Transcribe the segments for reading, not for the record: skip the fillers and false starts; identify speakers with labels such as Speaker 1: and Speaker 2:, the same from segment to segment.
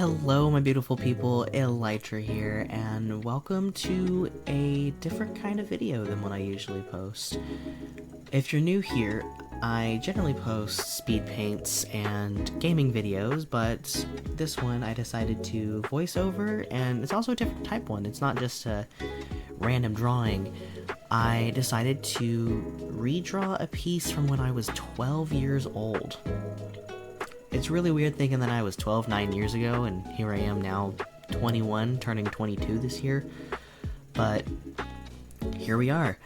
Speaker 1: Hello, my beautiful people, Elytra here, and welcome to a different kind of video than what I usually post. If you're new here, I generally post speed paints and gaming videos, but this one I decided to voice over, and it's also a different type one. It's not just a random drawing. I decided to redraw a piece from when I was 12 years old. It's really weird thinking that I was 12 9 years ago, and here I am now 21, turning 22 this year. But here we are.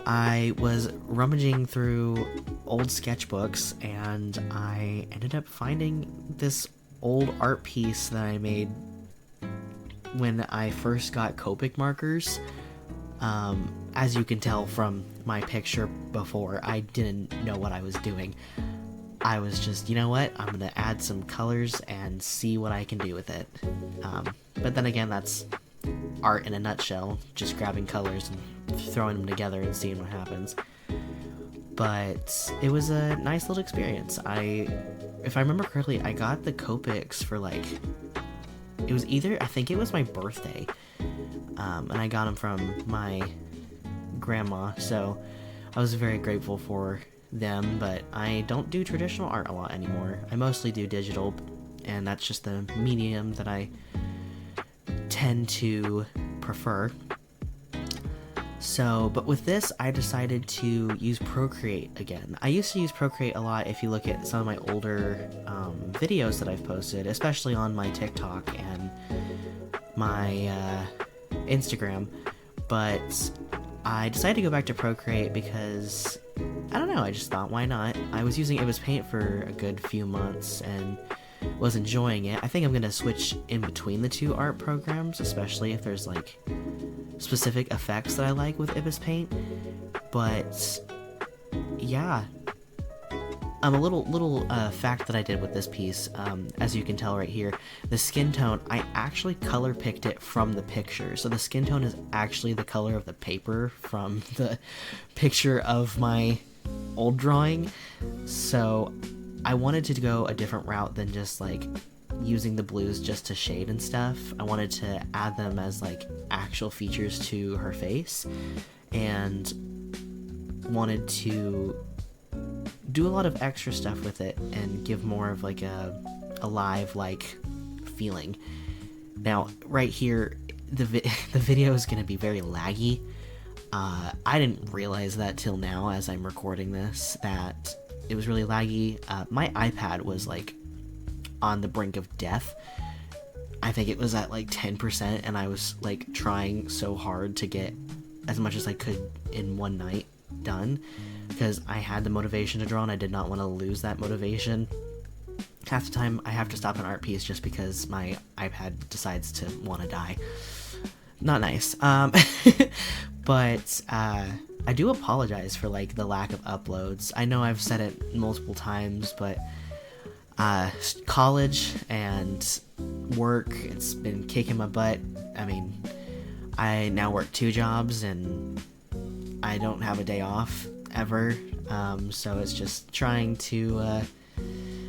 Speaker 1: I was rummaging through old sketchbooks, and I ended up finding this old art piece that I made when I first got Copic markers. As you can tell from my picture before, I didn't know what I was doing. I was just, you know what, I'm gonna add some colors and see what I can do with it. But then again, that's art in a nutshell, just grabbing colors and throwing them together and seeing what happens. But it was a nice little experience. If I remember correctly, I got the Copics for I think it was my birthday, and I got them from my grandma, so I was very grateful for them. But I don't do traditional art a lot anymore. I mostly do digital, and that's just the medium that I tend to prefer. So, but with this, I decided to use Procreate again. I used to use Procreate a lot if you look at some of my older videos that I've posted, especially on my TikTok and my Instagram, but I decided to go back to Procreate because, I don't know, I just thought, why not? I was using Ibis Paint for a good few months and was enjoying it. I think I'm going to switch in between the two art programs, especially if there's specific effects that I like with Ibis Paint. But yeah, a little fact that I did with this piece, as you can tell right here, the skin tone, I actually color picked it from the picture. So the skin tone is actually the color of the paper from the picture of my old drawing. So I wanted to go a different route than just using the blues just to shade and stuff. I wanted to add them as actual features to her face, and wanted to do a lot of extra stuff with it and give more of a live feeling. Now right here, the video is going to be very laggy. I didn't realize that till now as I'm recording this, that it was really laggy. My iPad was on the brink of death. I think it was at 10%, and I was trying so hard to get as much as I could in one night done, because I had the motivation to draw and I did not want to lose that motivation. Half the time I have to stop an art piece just because my iPad decides to want to die. Not nice. But I do apologize for the lack of uploads. I know I've said it multiple times, but college and work, it's been kicking my butt. I mean, I now work 2 jobs and I don't have a day off ever, so it's just trying to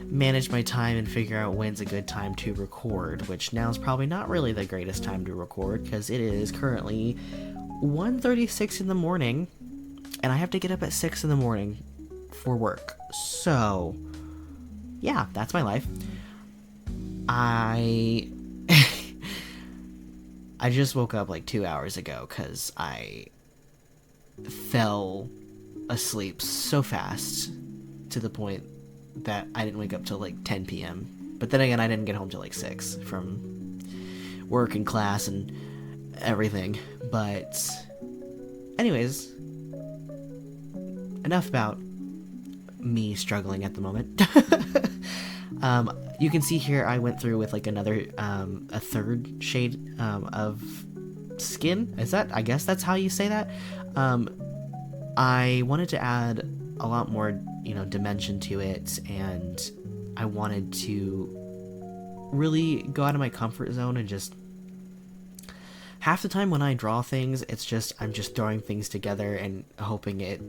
Speaker 1: manage my time and figure out when's a good time to record, which now is probably not really the greatest time to record because it is currently 1:36 in the morning and I have to get up at 6 in the morning for work. So yeah, that's my life. I just woke up 2 hours ago because I fell asleep so fast to the point that I didn't wake up till 10 p.m. But then again, I didn't get home till 6 from work and class and everything. But anyways, enough about me struggling at the moment. You can see here I went through with another a third shade of skin. I guess that's how you say that. I wanted to add a lot more dimension to it, and I wanted to really go out of my comfort zone. And just half the time when I draw things, I'm just throwing things together and hoping it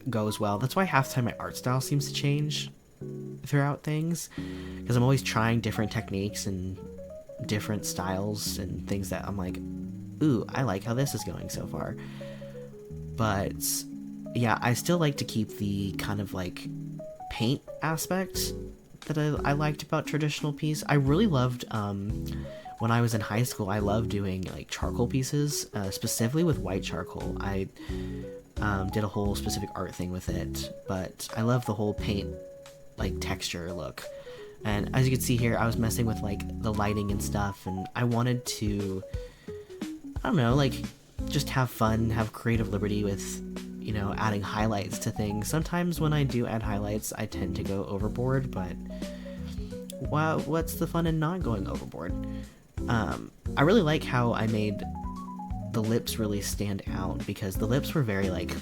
Speaker 1: goes well. That's why half the time my art style seems to change throughout things, because I'm always trying different techniques and different styles and things that I'm like, ooh, I like how this is going so far. But yeah, I still like to keep the kind of like paint aspect that I liked about traditional piece. I really loved when I was in high school, I loved doing like charcoal pieces, specifically with white charcoal. I did a whole specific art thing with it, but I love the whole paint like texture look. And as you can see here, I was messing with like the lighting and stuff, and I wanted to, I don't know, like just have fun, have creative liberty with, you know, adding highlights to things. Sometimes when I do add highlights, I tend to go overboard, but wow, what's the fun in not going overboard? I really like how I made the lips really stand out, because the lips were very like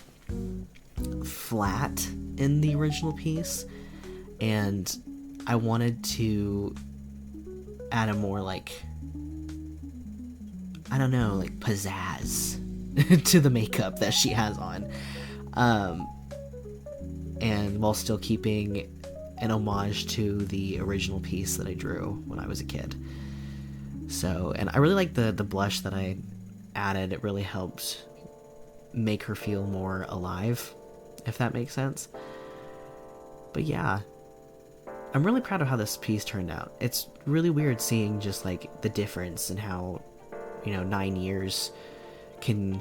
Speaker 1: flat in the original piece, and I wanted to add a more like, I don't know, like pizzazz to the makeup that she has on, and while still keeping an homage to the original piece that I drew when I was a kid. So, and I really like the blush that I added. It really helped make her feel more alive, if that makes sense. But yeah, I'm really proud of how this piece turned out. It's really weird seeing just like the difference in how, you know, 9 years can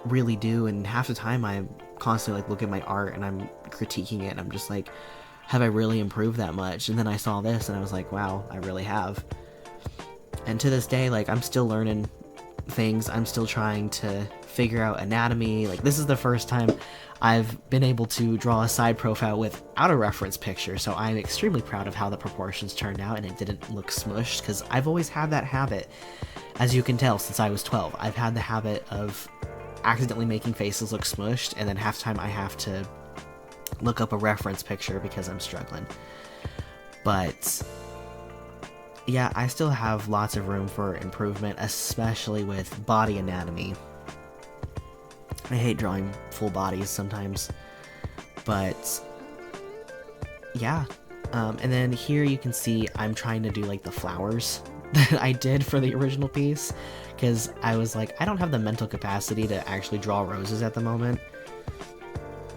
Speaker 1: really do. And half the time I constantly like look at my art and I'm critiquing it and I'm just like, have I really improved that much? And then I saw this and I was like, wow, I really have. And to this day, like, I'm still learning things. I'm still trying to figure out anatomy. Like, this is the first time I've been able to draw a side profile without a reference picture, so I'm extremely proud of how the proportions turned out and it didn't look smushed, because I've always had that habit, as you can tell, since I was 12. I've had the habit of accidentally making faces look smushed, and then half the time I have to look up a reference picture because I'm struggling. But yeah, I still have lots of room for improvement, especially with body anatomy. I hate drawing full bodies sometimes, but yeah. And then here you can see I'm trying to do like the flowers that I did for the original piece, because I was like, I don't have the mental capacity to actually draw roses at the moment.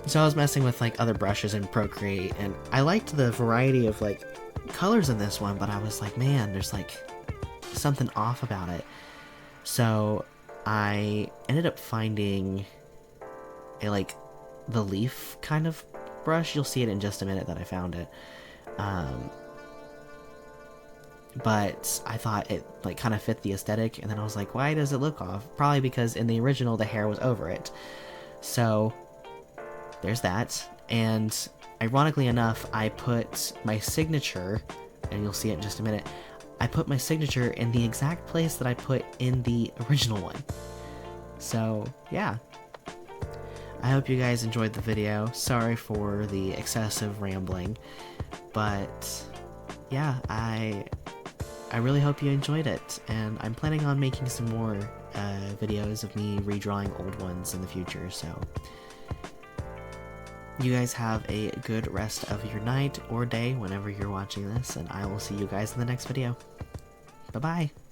Speaker 1: So I was messing with like other brushes in Procreate, and I liked the variety of like colors in this one, but I was like, man, there's like something off about it. So I ended up finding a like the leaf kind of brush. You'll see it in just a minute that I found it. But I thought it like kind of fit the aesthetic, and then I was like, why does it look off? Probably because in the original the hair was over it. So there's that. And ironically enough, I put my signature, and you'll see it in just a minute, I put my signature in the exact place that I put in the original one. So yeah, I hope you guys enjoyed the video. Sorry for the excessive rambling, but yeah, I really hope you enjoyed it, and I'm planning on making some more videos of me redrawing old ones in the future, so you guys have a good rest of your night or day whenever you're watching this, and I will see you guys in the next video. Bye-bye!